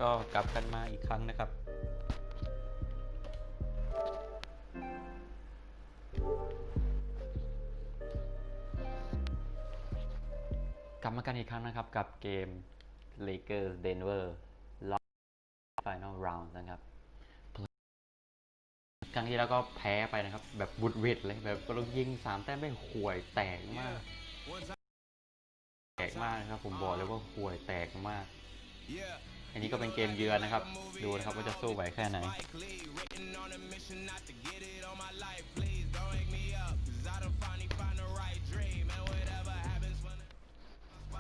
ก็กลับกันมาอีกครั้งนะครับกลับมากันอีกครั้งนะครับกับเกม Lakers Denver Final Round นะครับครั้งที่แล้วก็แพ้ไปนะครับแบบบุดหวิดเลยแบบเรายิง3 แต้มได้ห่วยแตกมากนะครับผมบอกเลยว่าห่วยแตกมากอันนี้ก็เป็นเกมเยือนนะครับดูนะครับว่าจะสู้ไหวแค่ไหน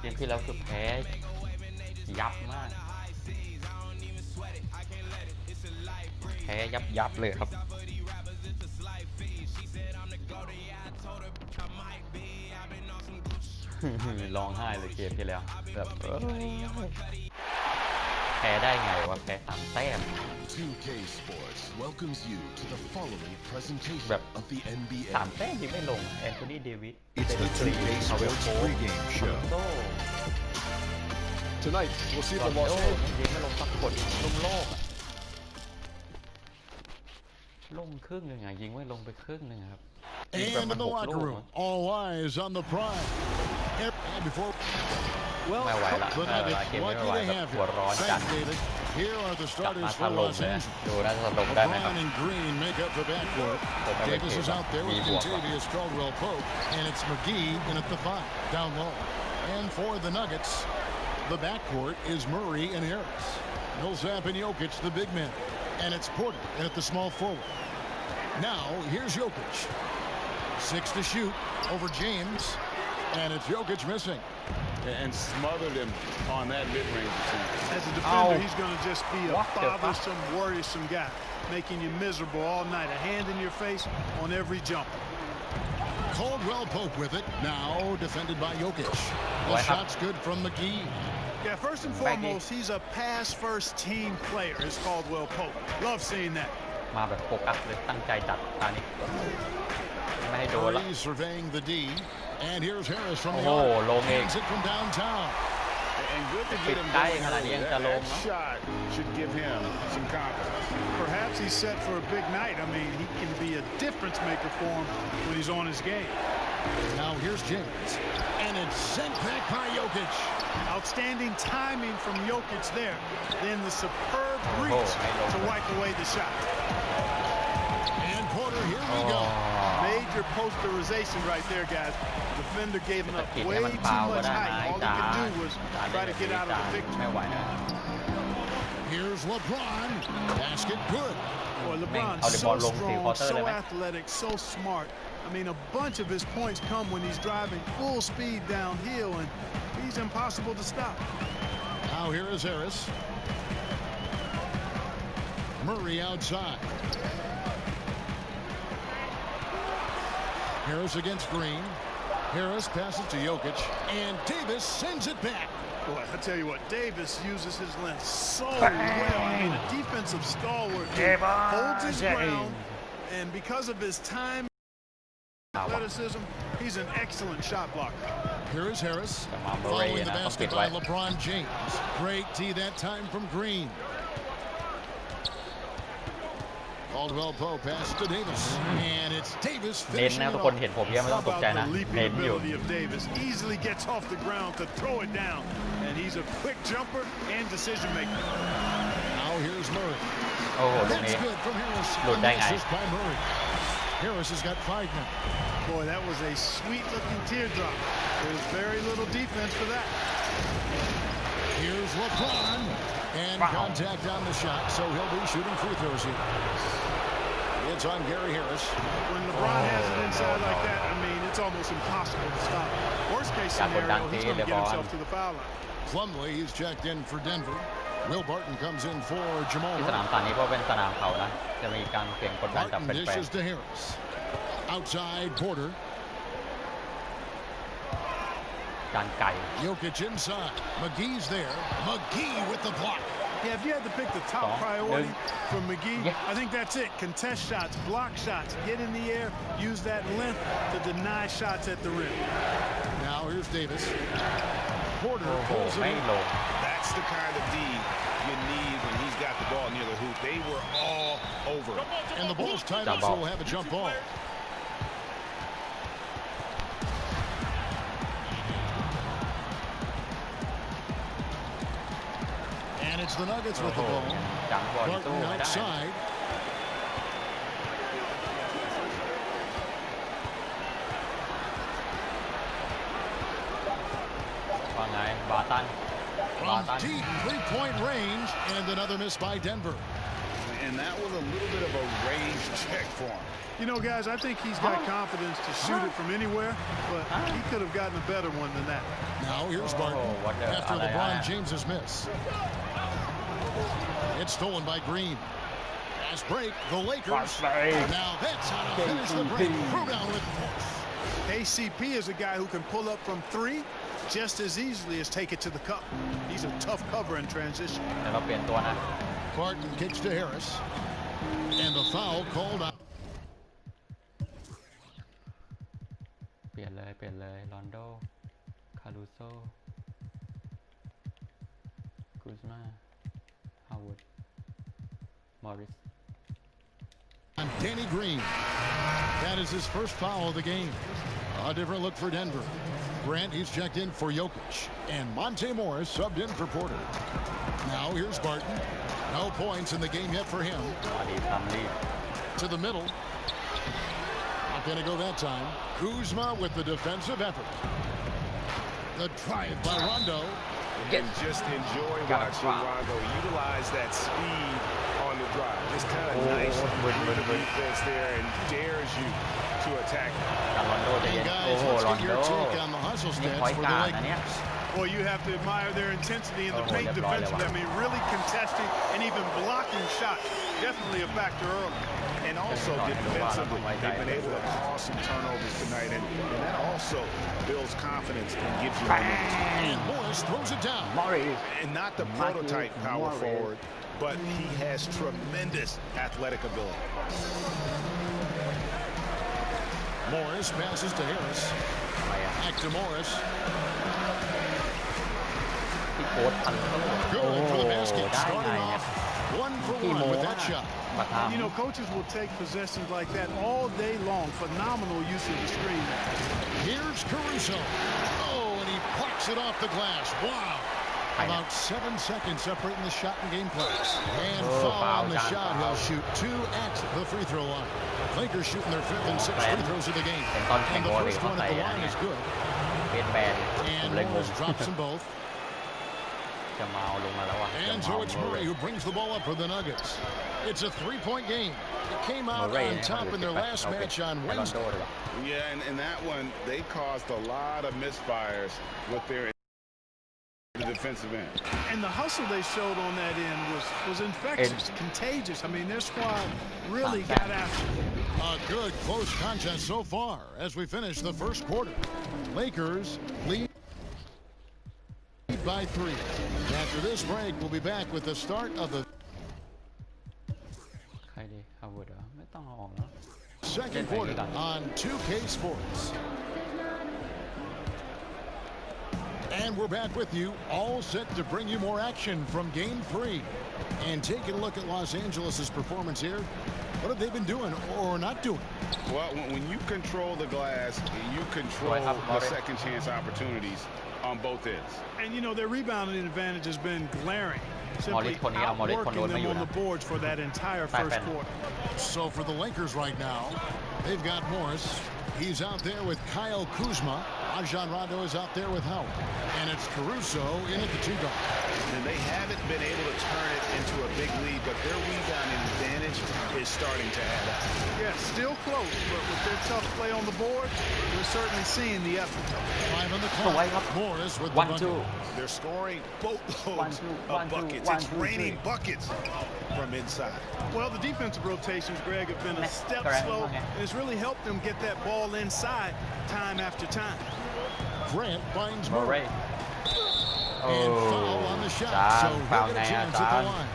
เกมที่แล้วคือแพ้ยับมากแพ้ยับเลยครับร้องไห้เลยเกมที่แล้วแบบแพ้ได้ไงวะแพ้3 แต้ม 2K Sports welcomes you to the following presentation แบบ of the NBA 3 แต้มที่ไม่ลงแอนโทนีเดวิส It's the 2K Sports pregame show. Tonight we'll see the Los Angeles ยิงไม่ลงสักคนลุ่มโลกลงครึ่งหนึ่งยิงไม่ลงไปครึ่งหนึ่งครับ And in the locker room, all eyes on the prize. Before, well, but it's lucky to have it. Thanks, David. Here are the starters for Los Angeles. LeBron and Green make up the backcourt. Davis is out there with Contavious Caldwell-Pope, and it's McGee in at the 5, down low. And for the Nuggets, the backcourt is Murray and Harris. Millsap and Jokic, the big men, and it's Porter in at the small forward. Now here's Jokic. 6 to shoot over James, and it's Jokic missing. And smothered him on that mid-range attempt. As a defender, he's going to just be a bothersome, worrisome guy, making you miserable all night. A hand in your face on every jumper. Caldwell-Pope with it, now defended by Jokic. The shot's good from McGee. Yeah, first and foremost, he's a pass-first team player, is Caldwell-Pope. Love seeing that. มาแบบโฟกัสเลยตั้งใจจัดตานี้ไม่ให้โดนละ surveying the D, and here's Harris from the โอ้โหลงเอง it from downtown. And good to get him going. That shot should give him some confidence. Perhaps he's set for a big night. I mean, he can be a difference maker for him when he's on his game. Now here's James, and it's sent back by Jokic. Outstanding timing from Jokic there. Then the superb reach to wipe away the shot. And Porter, here we go. Major posterization right there, guys. Defender gave him up way too much height. All he could do was try to get out of the picture. Here's LeBron. Basket good. Boy, LeBron's so strong, so athletic, so smart. I mean, a bunch of his points come when he's driving full speed downhill, and he's impossible to stop. Now here is Harris. Murray outside. Harris against Green. Harris passes to Jokic, and Davis sends it back. Boy, I tell you what, Davis uses his length so well. I mean, a defensive stalwart who holds his ground, and because of his time, athleticism, he's an excellent shot blocker. Here is Harris, following the basket by LeBron James. Great tee that time from Green. Caldwell-Pope pass to Davis, and it's Davis finishing it off. How about the leaping ability of Davis? Easily gets off the ground to throw it down, and he's a quick jumper and decision maker. Now here's Murray. That's good from Harris. Assist by Murray. Harris has got 5 now. Boy, that was a sweet-looking teardrop. There's very little defense for that. Here's LeBron, and contact on the shot, so he'll be shooting free throws here. It's on Gary Harris. When LeBron has it inside like that, I mean, it's almost impossible to stop. Worst-case scenario, he's going to get himself to the foul line. Plumlee, he's checked in for Denver. Will Barton comes in for Jamal. ที่สนามตันนี้เพราะเป็นสนามเขานะจะมีการเสี่ยงกดดันจากแฟน dishes to Harris. Outside Porter. การไก่ Jokic inside. McGee's there. McGee with the block. Yeah, if you had to pick the top priority for McGee, I think that's it. Contest shots, block shots, get in the air, use that length to deny shots at the rim. Now here's Davis. Porter pulls it in. That's the kind of D you need when he's got the ball near the hoop. They were all over. And the ball's tied up, so we'll have a jump ball. And it's the Nuggets with the ball. Barton outside. From deep three-point range, and another miss by Denver. And that was a little bit of a range check for him. You know, guys, I think he's got confidence to shoot it from anywhere, but he could have gotten a better one than that. Now here's Barton after LeBron James's miss. It's stolen by Green. Fast break, the Lakers. Now that's how to finish the break. Throw down with force. KCP is a guy who can pull up from three just as easily as take it to the cup. He's a tough cover in transition. Barton kicks to Harris. And the foul called out. เปลี่ยนเลยลอนโดคารูโซกูซมาฮาวเวิร์ดมอริส On Danny Green. That is his first foul of the game. A different look for Denver. Grant, he's checked in for Jokic. And Monte Morris subbed in for Porter. Now here's Barton. No points in the game yet for him. To the middle. Not going to go that time. Kuzma with the defensive effort. The drive by Rondo. And just enjoy watching Rondo utilize that speed on the drive. Just kind of nice defense there and dares you to attack. Hey guys, let's get your take on the hustle stats for the Lakers. Boy, you have to admire their intensity in the paint defensively. I mean, really contesting and even blocking shots. Definitely a factor early. And also defensively, they've been able to cause some turnovers tonight, and that also builds confidence and gives you momentum. And Morris throws it down. And not the prototype power forward, but he has tremendous athletic ability. Morris passes to Harris. Back to Morris. Going for the basket, starting off 1 for 1 with that shot. You know, coaches will take possessions like that all day long. Phenomenal use of the screen. Here's Caruso. Oh, and he plucks it off the glass. Wow. About 7 seconds separating the shot and game plays. And foul on the shot. He'll shoot 2 at the free throw line. Lakers shooting their 5th and 6th free throws of the game. And the first one at the line is good. And Morris drops them both. And so it's Murray who brings the ball up for the Nuggets. It's a 3-point game. It came out on top in their last match on Wednesday. Yeah, and that one, they caused a lot of misfires with their defensive end. And the hustle they showed on that end was infectious, contagious. I mean, their squad really got after it. A good close contest so far as we finish the first quarter. Lakers lead by 3. After this break, we'll be back with the start of the second quarter on 2K Sports. And we're back with you, all set to bring you more action from Game 3. And taking a look at Los Angeles' performance here, what have they been doing or not doing? Well, when you control the glass, you control the second chance opportunities on both ends. And, you know, their rebounding advantage has been glaring. Simply outworking them on the boards for that entire first quarter. So for the Lakers right now, they've got Morris. He's out there with Kyle Kuzma. Rajon Rondo is out there with Howard. And it's Caruso in at the 2-guard. And they haven't been able to turn it into a big lead, but their rebounding advantage is starting to add up. Yeah, still close, but with their tough play on the board, we're certainly seeing the effort. 5 on the clock. Morris with the bucket. They're scoring boatloads of buckets. It's raining buckets from inside. Well, the defensive rotations, Greg, have been a step slow, and it's really helped them get that ball inside time after time. Grant finds Murray. And foul on the shot, so he'll get a chance at the line.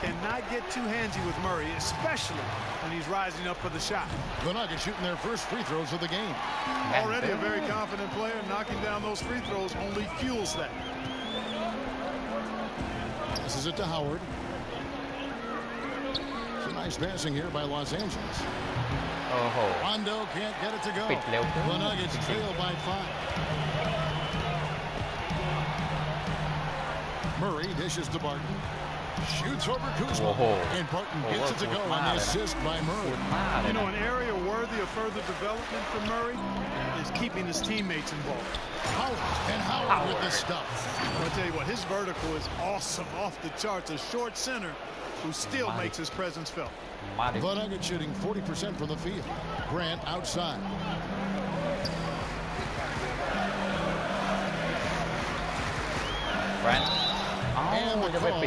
Cannot get too handsy with Murray, especially when he's rising up for the shot. The Nuggets shooting their first free throws of the game. Already a very confident player. Knocking down those free throws only fuels that. Passes it to Howard. Some nice passing here by Los Angeles. Rondo can't get it to go. The Nuggets trail by 5. Murray dishes to Barton. Shoots over Kuzma. And Barton gets it to go on the assist by Murray. You know, an area worthy of further development for Murray is keeping his teammates involved. Howard with the stuff. I'll tell you what, his vertical is awesome, off the charts. A short center who still makes his presence felt. The Nuggets shooting 40% from the field. Grant outside. Grant. And the call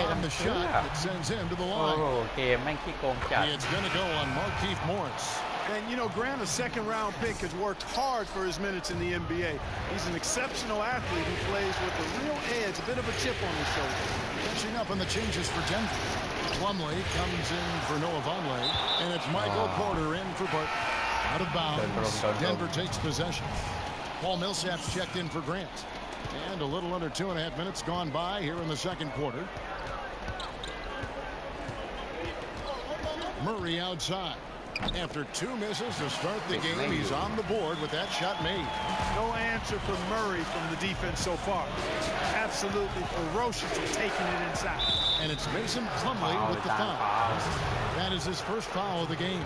on the shot that sends him to the line. It's going to go on Markieff Morris. And, you know, Grant, a second-round pick, has worked hard for his minutes in the NBA. He's an exceptional athlete who plays with a real edge, a bit of a chip on his shoulder. Catching up on the changes for Denver. Plumlee comes in for Noah Vonleh, and it's Michael Porter in for Barton. Out of bounds. Denver takes possession. Paul Millsap's checked in for Grant. And a little under 2.5 minutes gone by here in the second quarter. Murray outside. After 2 misses to start the game, he's on the board with that shot made. No answer for Murray from the defense so far. Absolutely ferocious at taking it inside. And it's Mason Plumlee with the foul. That is his first foul of the game.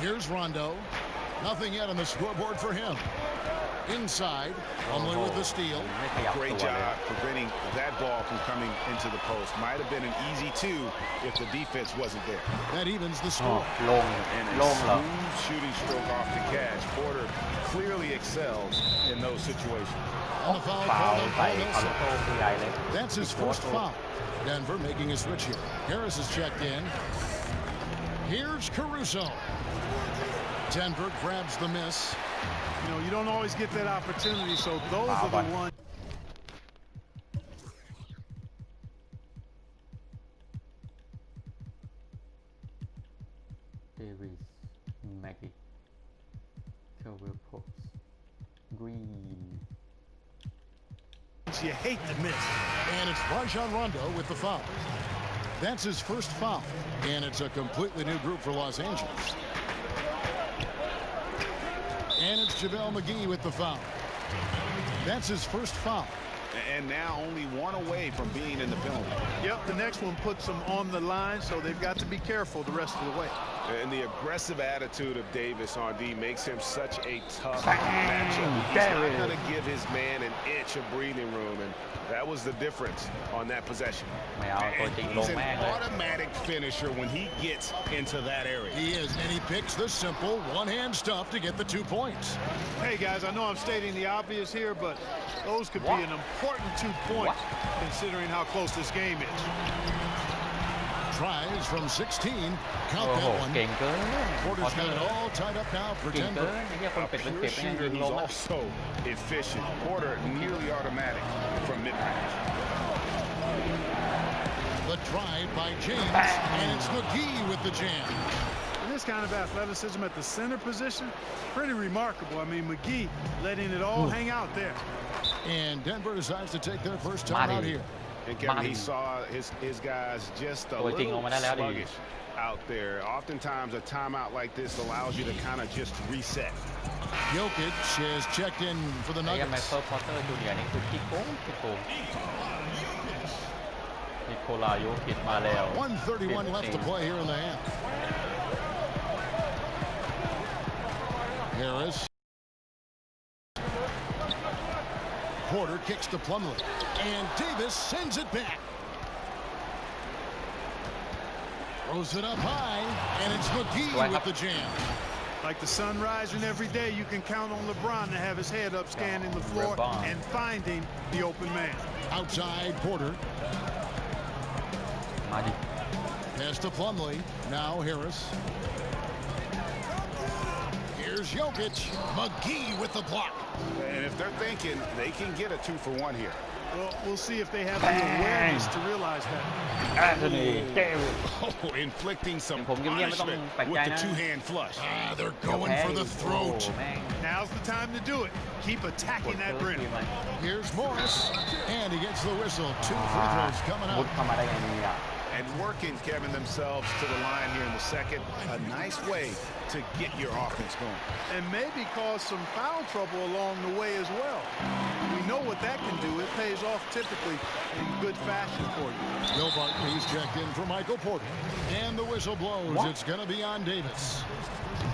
Here's Rondo. Nothing yet on the scoreboard for him. Inside, Plumlee with the steal. Great job preventing that ball from coming into the post. Might have been an easy 2 if the defense wasn't there. That evens the score. And a smooth shooting stroke off the catch. Porter clearly excels in those situations. On the foul call, that's his first foul. Denver making a switch here. Harris is checked in. Here's Caruso. Denver grabs the miss. You know, you don't always get that opportunity, so those are the ones. Davis, Maggie, Caldwell Pope, Green. You hate to miss. And it's Rajon Rondo with the foul. That's his first foul. And it's a completely new group for Los Angeles. And it's JaVale McGee with the foul. That's his first foul. And now only 1 away from being in the penalty. Yep, the next one puts them on the line, so they've got to be careful the rest of the way. And the aggressive attitude of Davis on D makes him such a tough matchup. He's not going to give his man an inch of breathing room, and that was the difference on that possession. And he's an automatic finisher when he gets into that area. He is, and he picks the simple one-hand stuff to get the 2 points. Hey, guys, I know I'm stating the obvious here, but those could be an important 2 points considering how close this game is. Tries from 16. Count that one. Porter's got it all tied up now for Denver. A pure shooter who's also efficient. Porter nearly automatic from mid-range. The drive by James, and it's McGee with the jam. And this kind of athleticism at the center position, pretty remarkable. I mean, McGee letting it all hang out there. And Denver decides to take their first time out here. And Kevin, he saw his guys just a little sluggish out there. Oftentimes, a timeout like this allows you to kind of just reset. Jokic is checked in for the Nuggets. 1:31 left to play here in the half. Harris. Porter kicks to Plumlee. And Davis sends it back. Throws it up high. And it's McGee with the jam. Like the sun rising every day, you can count on LeBron to have his head up scanning the floor and finding the open man. Outside Porter. Pass to Plumlee. Now Harris. Here's Jokic. McGee with the block. And if they're thinking they can get a 2-for-1 here. Well, we'll see if they have the awareness to realize that. Anthony Davis. Inflicting some punishment with the 2-hand flush. They're going for the throat. Now Now's the time to do it. Keep attacking that rim. Here's Morris, and he gets the whistle. 2 free throws coming มุด up. เข้ามาได้ไงเนี่ย And working, Kevin, themselves to the line here in the second. A nice way to get your offense going. And maybe cause some foul trouble along the way as well. We know what that can do. It pays off typically in good fashion for you. Bill Barkley's checked in for Michael Porter. And the whistle blows. What? It's going to be on Davis.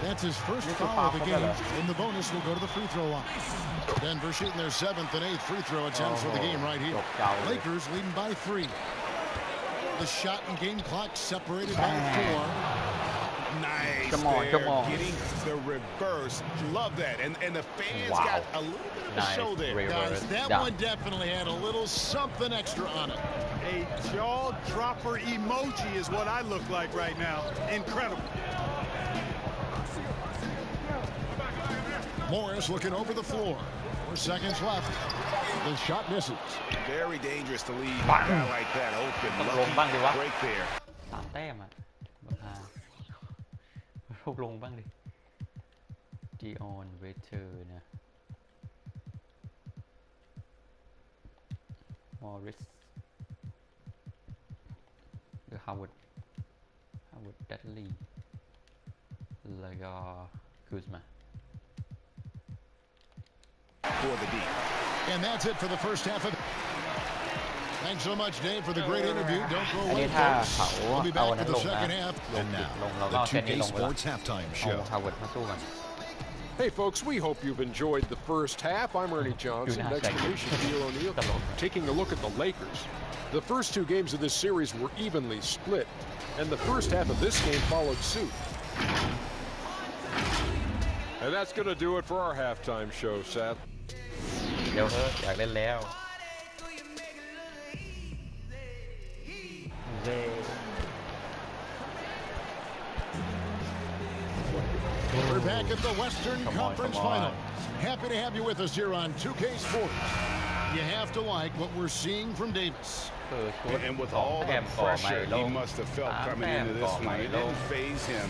That's his first foul of the game. And the bonus will go to the free throw line. Denver shooting their 7th and 8th free throw attempts for the game right here. Lakers leading by 3. The shot and game clock separated by 4. Nice. Come on, come on. Getting the reverse. Love that. And the fans Wow. got a little bit of a show there. Guys, that Yeah. one definitely had a little something extra on it. A jaw-dropper emoji is what I look like right now. Incredible. Morris looking over the floor. 4 seconds left. The shot misses. Very dangerous to leave a guy like that open. ต้องลงบ้างดิวะ Break there. 3 แต้มอ่ะลูกลงบ้างดิ Dion Waiter นะ Morris หรือ Howard Dudley แล้วก็ Kuzma For the deep. And that's it for the first half of. Thanks so much, Dave, for the great interview. Don't go อัน away, นี้ถ้า folks. เขา We'll be เอา back อัน for นั้น the ลงนะ second half. ลง And now, เราก็ the เอาแค่นี้ 2K ลงไปละ Sports halftime เอา show. Howard มาสู้กัน Hey folks, we hope you've enjoyed the first half. I'm Ernie Johnson, not next to me Shaquille O'Neal, taking a look at the Lakers. The first 2 games of this series were evenly split, and the first half of this game followed suit. And that's going to do it for our halftime show, Seth. เดี๋ยวเถอะอยากเล่นแล้วเย้ We're back at the Western Conference come on. Finals. Happy to have you with us here on 2K Sports. You have to like what we're seeing from Davis. คือชุด And with สอง all แต้ the มก่อไม่ pressure ล he ง must have felt 3 coming แต้ม into ก่อ this ไม่ one, it ลง didn't phase him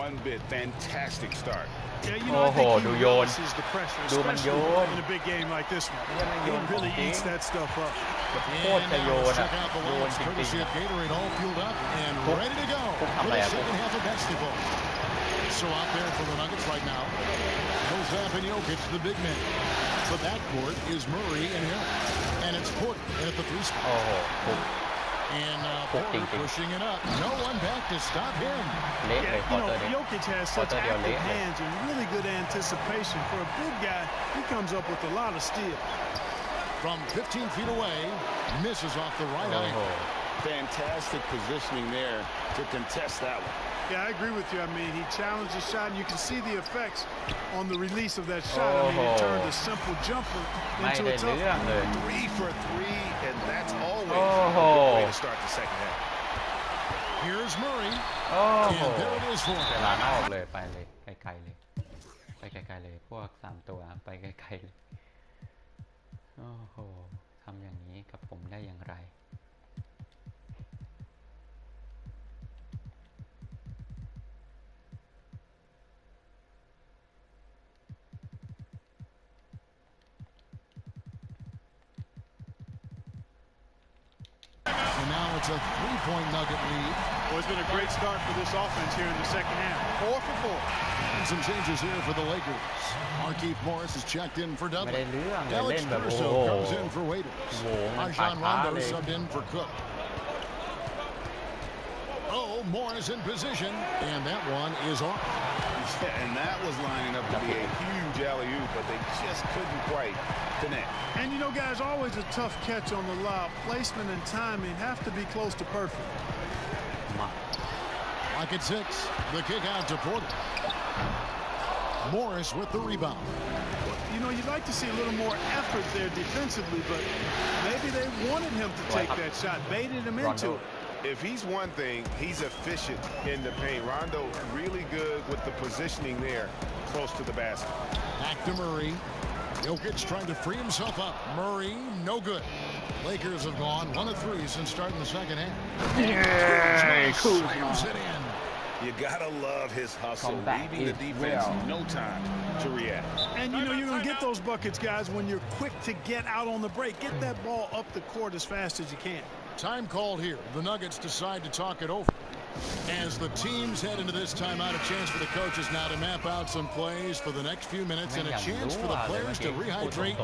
one bit. Fantastic start. Yeah, you know, I think Oh, he do yawn. realizes the pressure, Do man especially yawn. in a big game like this one. Yeah, man He yawn really something. eats that stuff up. โคตร And จะโย now น let's อ่ะ check out the โยน lines จริง courtesy ๆ of Gatorade, all fueled up and ready to go for Come the on, second half of basketball. So out there for the Nuggets right now, Millsap and Jokic, the big men. The backcourt is Murray and Hill. And it's Porter at the 3 spot. โอ้โหปุ๊บ And Porter Porter thinking. pushing it up. No one back to stop him. เละเลย Yeah, พอ you เตอร์ know, เนี่ย Jokic has such Porter active late. hands and really good anticipation. For a big guy, he comes up with a lot of steals. From 15 feet away, misses off the right โอ้โห eye. Fantastic positioning there to contest that one. Yeah, I agree with you. I mean, he challenged the shot, and you can see the effects on the release of that shot. I mean, it turned a simple jumper ไม่ into ได้ a tough เรื่องเลย 3 for 3, and that's always Oh. a good way to start the second half. Here's Murray. โอ้โห And there it is for เว him. ลานอกเลยไปเลยไกลๆเลยไปไกลๆเลยพวก3 ตัวไปไกลๆเลยโอ้โหทำอย่างนี้กับผมได้อย่างไร And now it's a 3-point Nugget lead. Well, it's been a great start for this offense here in the second half. 4 for 4. And some changes here for the Lakers. Markieff Morris is checked in for ไม่ Dudley. ได้เรื่องเลย Alex เล่นแบบโอ้โห Caruso comes in for Waiters. โหมันขาด Rajon ช้า Rondo เลย subbed in for Cook. Oh, Morris in position, and that one is off. And that was lining up to be a huge alley-oop, but they just couldn't quite connect. And, you know, guys, always a tough catch on the lob. Placement and timing have to be close to perfect. มา Like at 6, the kick out to Porter. Morris with the rebound. You know, you'd like to see a little more effort there defensively, but maybe they wanted him to take that shot, baited him into it. If he's one thing, he's efficient in the paint. Rondo really good with the positioning there close to the basket. Back to Murray. Jokic trying to free himself up. Murray, no good. Lakers have gone 1 of 3 since starting the second half. Slams it in. You gotta love his hustle, Comeback leaving the is defense real. no time to react. And you know you're going to get those buckets, guys, when you're quick to get out on the break. Get that ball up the court as fast as you can. Time called here. The Nuggets decide to talk it over. As the teams head into this timeout, a chance for the coaches now to map out some plays for the next few minutes and a chance for the players to rehydrate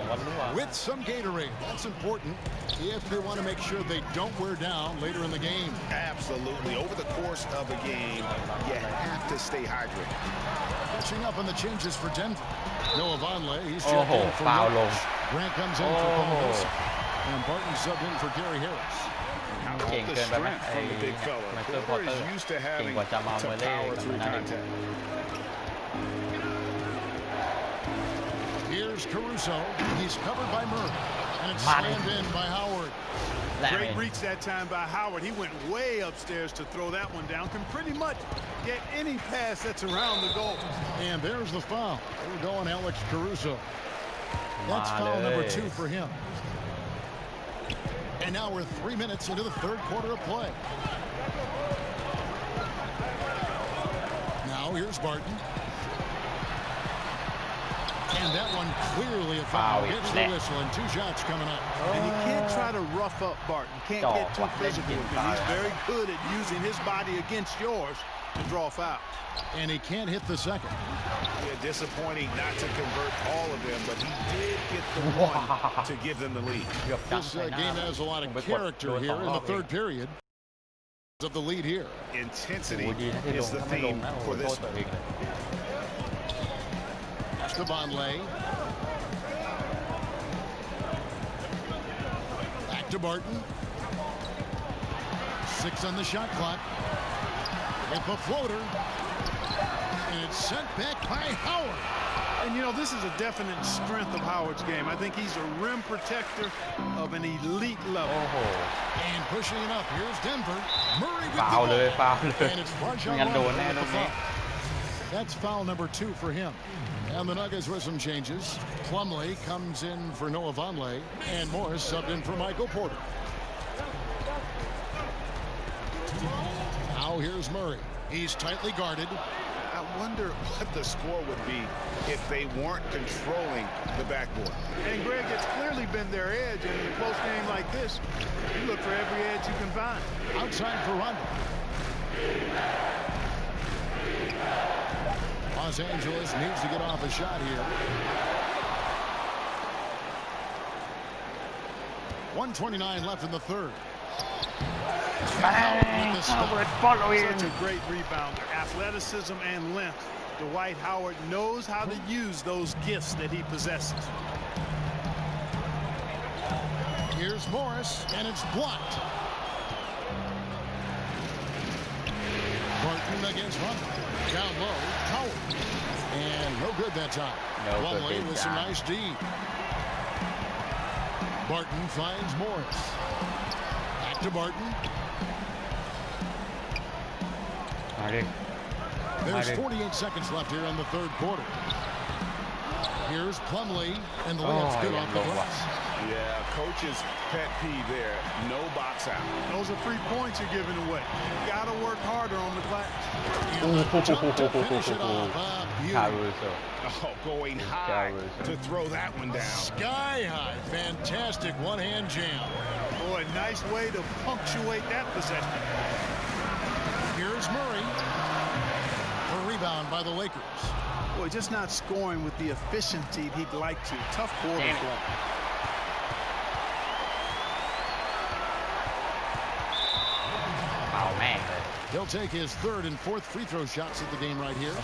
with some Gatorade. That's important if you want to make sure they don't wear down later in the game. Absolutely. Over the course of a game, you have to stay hydrated. Catching up on the changes for Denver. Noah Vonleh, he's checked in for Nuggets. Grant comes in for Paul. And Barton subbed in for Gary Harris. The strength from the big fella. Porter is used to having to power through contact. Here's Caruso. He's covered by Murray. And it's slammed in by Howard. Great reach that time by Howard. He went way upstairs to throw that one down. Can pretty much get any pass that's around the goal. And there's the foul. We're going Alex Caruso. That's foul number 2 for him. And now we're 3 minutes into the third quarter of play. Now here's Barton. And that one clearly a foul. Gets the whistle and 2 shots coming up. And you can't try to rough up Barton. Can't get too physical with him. He's very good at using his body against yours to draw fouls. And he can't hit the second. Yeah, disappointing not to convert all of them, but he did get the one to give them the lead. This game has a lot of character here in the third period of the lead here. Intensity is the theme for this one. To Vonleh. Back to Barton. 6 on the shot clock. With the floater. And it's sent back by Howard. And, you know, this is a definite strength of Howard's game. I think he's a rim protector of an elite level. And pushing it up. Here's Denver. Murray with the ball. And it's Rajon. That's foul number 2 for him. And the Nuggets with some changes. Plumlee comes in for Noah Vonleh. And Morris subbed in for Michael Porter. Now here's Murray. He's tightly guarded. I wonder what the score would be if they weren't controlling the backboard. And Greg, it's clearly been their edge. And in a close game like this, you look for every edge you can find. Outside for Rondo. Los Angeles needs to get off a shot here. 1:29 left in the third. Bang! Howard following. Such a great rebounder. Athleticism and length. Dwight Howard knows how to use those gifts that he possesses. Here's Morris, and it's blocked. Barton against Rondo. Down low, Howard. And no good that time. Plumlee with some nice D. Barton finds Morris. Back to Barton. There's 48 seconds left here in the third quarter. Here's Plumlee, and the layup's good off the glass. Yeah, coach's pet peeve there. No box out. Those are 3 points you're giving away. You got to work harder on the glass. And the jump to finish it off. Going high to throw that one down. Sky high. Fantastic one-hand jam. Boy, nice way to punctuate that possession. Here's Murray. A rebound by the Lakers. Boy, just not scoring with the efficiency he'd like to. Tough quarter for him. Oh, man. He'll take his third and fourth free throw shots at the game right here.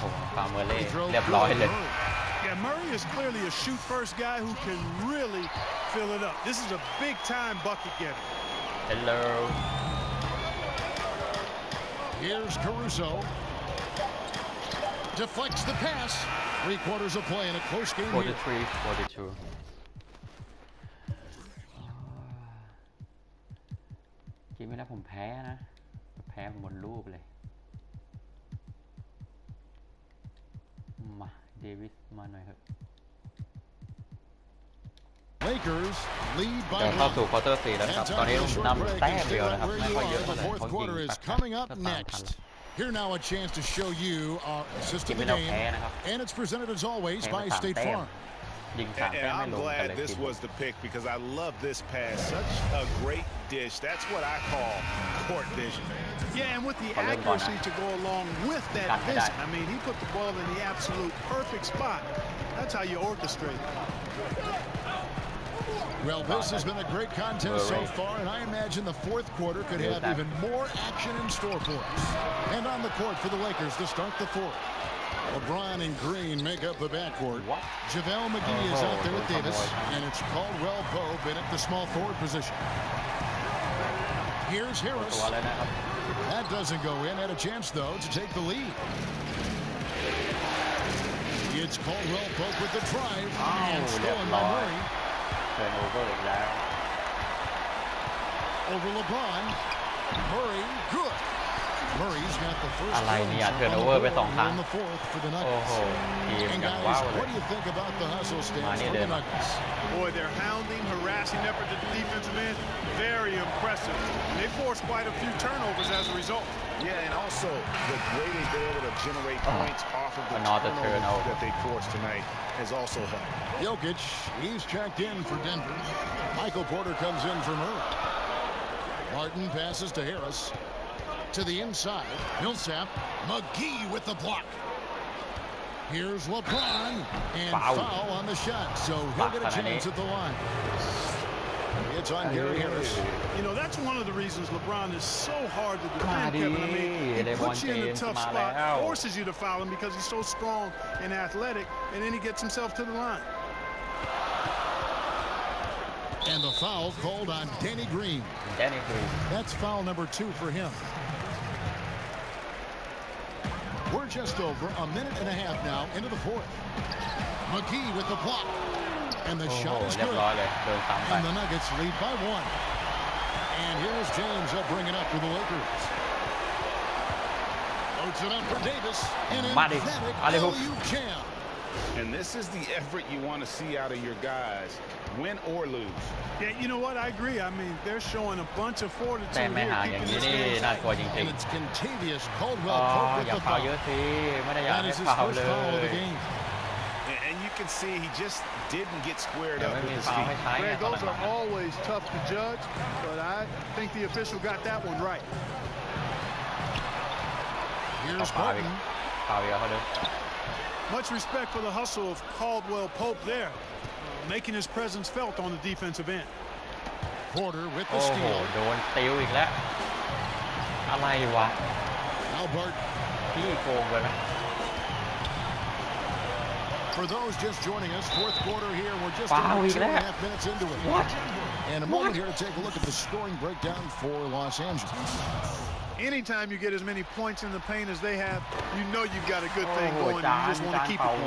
Yeah, Murray is clearly a shoot-first guy who can really fill it up. This is a big-time bucket getter. Hello. Here's Caruso. Deflects the pass. 3 quarters of play in a close game 43, 42.กินไม่ได้ผมแพ้นะแพ้หมดรูปเลยมาเดวิสมาหน่อยครับ Lakers lead by เข้าสู่ควอเตอร์4แล้วนะครับตอนนี้นำแต้มเดียวนะครับไม่ค่อยเยอะเท่าไหร่ The fourth quarter is coming up next. Here now a chance to show you our assistant of the game, and it's presented as always by State Farm. And I'm glad this was the pick because I love this pass. Such a great dish. That's what I call court vision. Yeah, and with the accuracy to go along with that vision. I mean, he put the ball in the absolute perfect spot. That's how you orchestrate. Well, this has been a great contest so far, and I imagine the fourth quarter could have even more action in store for us. And on the court for the Lakers to start the fourth. LeBron and Green make up the backcourt. JaVale McGee is out there with Davis, and it's Caldwell Pope in at the small forward position. Here's Harris. That doesn't go in. Had a chance, though, to take the lead. It's Caldwell Pope with the drive, and stolen by Murray. Over LeBron. Murray, good. Murray's got the first 2 in the fourth for the Nuggets. And guys, what do you think about the hustle stance for the Nuggets? Boy, their hounding, harassing effort at the defensive end, very impressive. And they forced quite a few turnovers as a result. Yeah, and also the way they've been able to generate points off of the turnovers that they forced tonight has also helped. Jokic, he's checked in for Denver. Michael Porter comes in for Murray. Martin passes to Harris. To the inside, Millsap. McGee with the block. Here's LeBron, and foul on the shot, so he'll get a chance at the line. It's on Gary Harris. You know, that's one of the reasons LeBron is so hard to defend, Kevin. I mean, he puts you in a tough spot, forces you to foul him because he's so strong and athletic, and then he gets himself to the line. And the foul called on Danny Green. That's foul number 2 for him. We're just over a minute and a half now into the fourth. McGee with the block. And the shot is good. And the Nuggets lead by 1. And here's James. They'll bring it up for the Lakers. Loads it up for Davis. And emphatic alley-oop jam. And this is the effort you want to see out of your guys, win or lose. Yeah, you know what? I agree. I mean, they're showing a bunch of fortitude here. And it's Kentavious Caldwell with the foul. That is his first foul of the game. And you can see he just didn't get squared up with his feet. Greg, those are always tough to judge, but I think the official got that one right. Here's Barton. Much respect for the hustle of Caldwell Pope there, making his presence felt on the defensive end. Porter with the steal. Albert. For those just joining us, fourth quarter here. We're just over 2.5 minutes into it. And a moment here to take a look at the scoring breakdown for Los Angeles. Anytime you get as many points in the paint as they have, you know you've got a good thing going. And you just want to keep it going.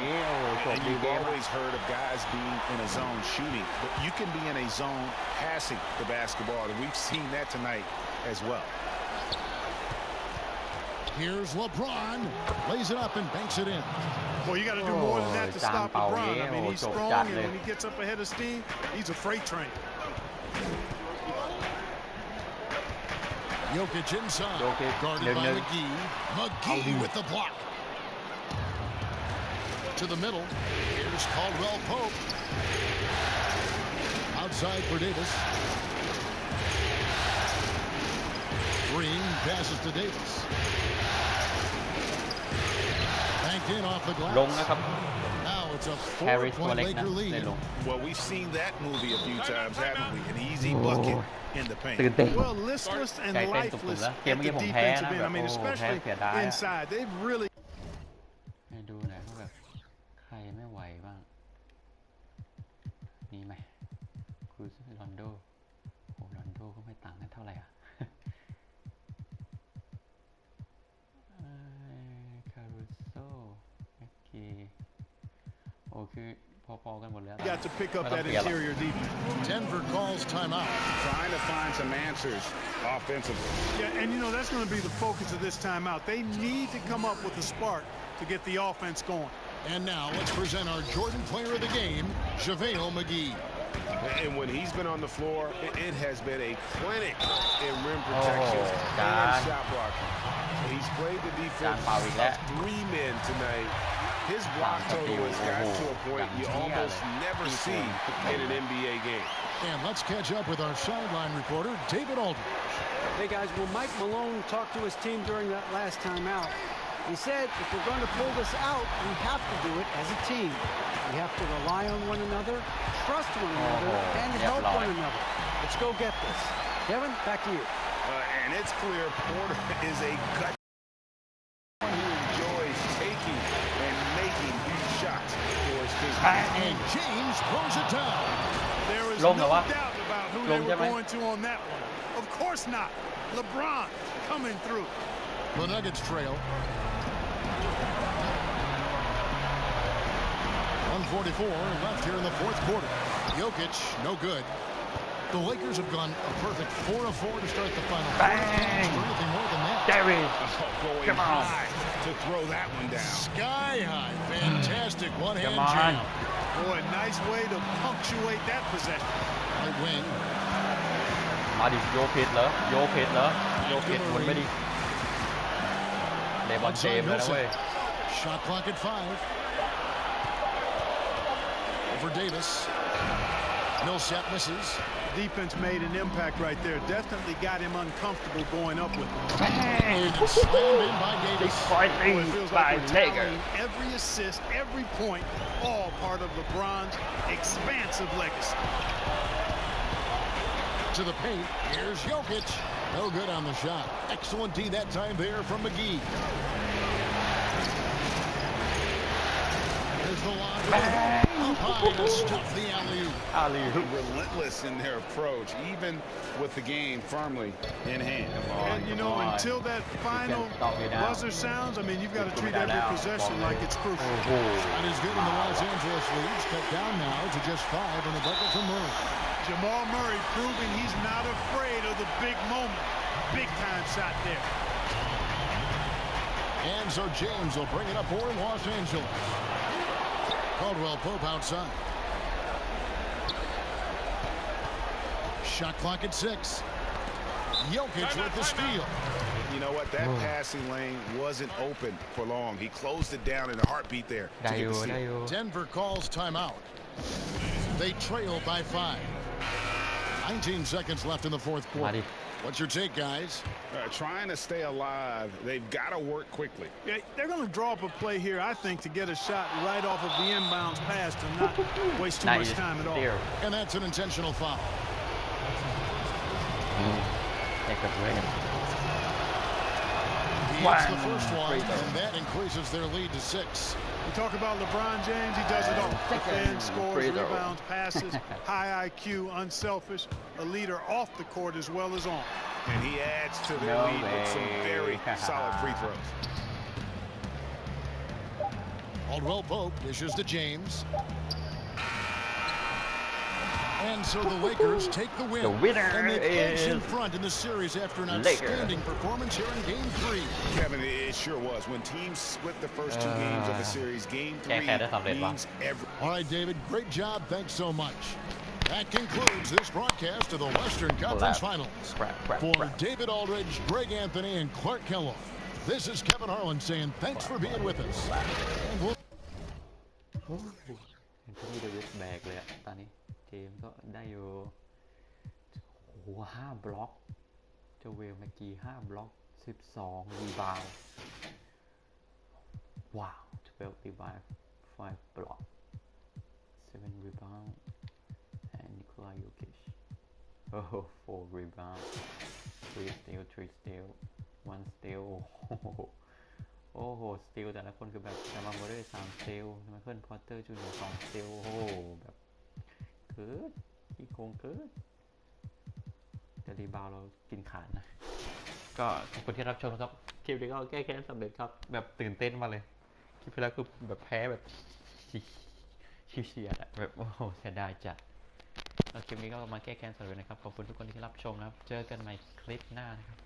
And you've always heard of guys being in a zone shooting, but you can be in a zone passing the basketball, and we've seen that tonight as well. Here's LeBron, lays it up and banks it in. Well, you got to do more than that to stop LeBron. I mean, he's strong, and when he gets up ahead of steam, he's a freight train. Jokic inside, guarded by McGee. McGee with the block. To the middle, here's Caldwell Pope. Outside for Davis. Green passes to Davis. Banked in off the glass. Now it's a 4-point Laker lead. Well, we've seen that movie a few times, haven't we? An easy bucket in the paint. Well, listless and lifeless at the defensive end. I mean, especially inside. They've really... Got to pick up that interior defense. Denver calls timeout. Trying to find some answers offensively. Yeah, and you know, that's going to be the focus of this timeout. They need to come up with a spark to get the offense going. And now let's present our Jordan player of the game, JaVale McGee. And when he's been on the floor, it has been a clinic in rim protection and shot blocking. he's played the defense of 3 men tonight. His block total has gotten to a point you almost never see in an NBA game. And let's catch up with our sideline reporter, David Aldridge. Hey, guys, well, Mike Malone talked to his team during that last time out. He said, if we're going to pull this out, we have to do it as a team. We have to rely on one another, trust one another, and help one another. Let's go get this. Kevin, back to you. And it's clear Porter is a gut who enjoys taking and making huge shots for his team. And James throws it down. There is no doubt about who they were going to on that one. Of course not. LeBron coming through. The Nuggets trail. 1:44 left here in the fourth quarter. Jokic, no good. The Lakers have gone a perfect 4 of 4 to start the final. Bang! Anything more than that. There is. Come on. To throw that one down. Sky high. Fantastic one-hand jam. Boy, nice way to punctuate that possession. Right wing. มาดิโยผิดเหรอโยผิดเหรอโยผิดหมุนไม่ดีเลบอนเจมส์เลยนะเว้ย Shot clock at 5. Over Davis. Millsap misses. Defense made an impact right there. Definitely got him uncomfortable going up with him. And it's slammed in by Davis. Boy, it feels like we're tallying every assist, every point, all part of LeBron's expansive legacy. To the paint. Here's Jokic. No good on the shot. Excellent D that time there from McGee. There's the line. Up high to stuff the alley-oop. Relentless in their approach, even with the game firmly in hand. And you know, until that final buzzer sounds, I mean, you've got to treat every possession like it's crucial. Shot is good in the Los Angeles leads. Cut down now to just 5 on the bucket from Murray. Jamal Murray proving he's not afraid of the big moment. Big time shot there. And so James will bring it up for Los Angeles. Caldwell Pope outside. Shot clock at 6. Jokic with the steal. You know what? That passing lane wasn't open for long. He closed it down in a heartbeat there. Denver calls timeout. They trail by 5. 19 seconds left in the fourth quarter. What's your take, guys? Trying to stay alive. They've got to work quickly. Yeah, they're going to draw up a play here, I think, to get a shot right off of the inbounds pass to not waste too much time at all. And that's an intentional foul. He hits the first one, and that increases their lead to 6. We talk about LeBron James. He does it all. Defends, scores, rebounds, passes, high IQ, unselfish, a leader off the court as well as on. And he adds to their lead with some very solid free throws. Caldwell Pope dishes to James. And so the Lakers take the win. The winner and they place is in front in the series after an outstanding performance here in Game 3. Kevin, it sure was. When teams split the first 2 games of the series, Game 3 means every. All right, David, great job. Thanks so much. That concludes this broadcast of the Western Conference Finals. For David Aldridge, Greg Anthony, and Clark Kellogg, this is Kevin Harlan saying thanks for being with us. And we'll เกมก็ได้อยู่โอ้โห5 บล็อกเจ้าเวลเมื่อกี้5 บล็อก 12 รีบาวด์ว้าว 12 รีบาวด์ 5 บล็อก 7 รีบาวด์ and Nikola Jokic โอ้โห 4 รีบาวด์ 3 steal 3 steal 1 steal โอ้โห สตีลแต่ละคนคือแบบจามาโมเร่3 สตีลไมเคิลพอตเตอร์จูเนียร์2 สตีลโอ้โหแบบเกิดขี้โกงเกิดแต่รีบาวเรากินขาดนะก็ขอบคุณที่รับชมครับคลิปนี้ก็แก้แค้นสำเร็จครับแบบตื่นเต้นมาเลยคลิปที่แล้วคือแบบแพ้แบบชิวเฉียดอะแบบโอ้โหเสียดายจัดแล้วคลิปนี้ก็มาแก้แค้นสำเร็จนะครับขอบคุณทุกคนที่รับชมนะครับเจอกันใหม่คลิปหน้านะครับ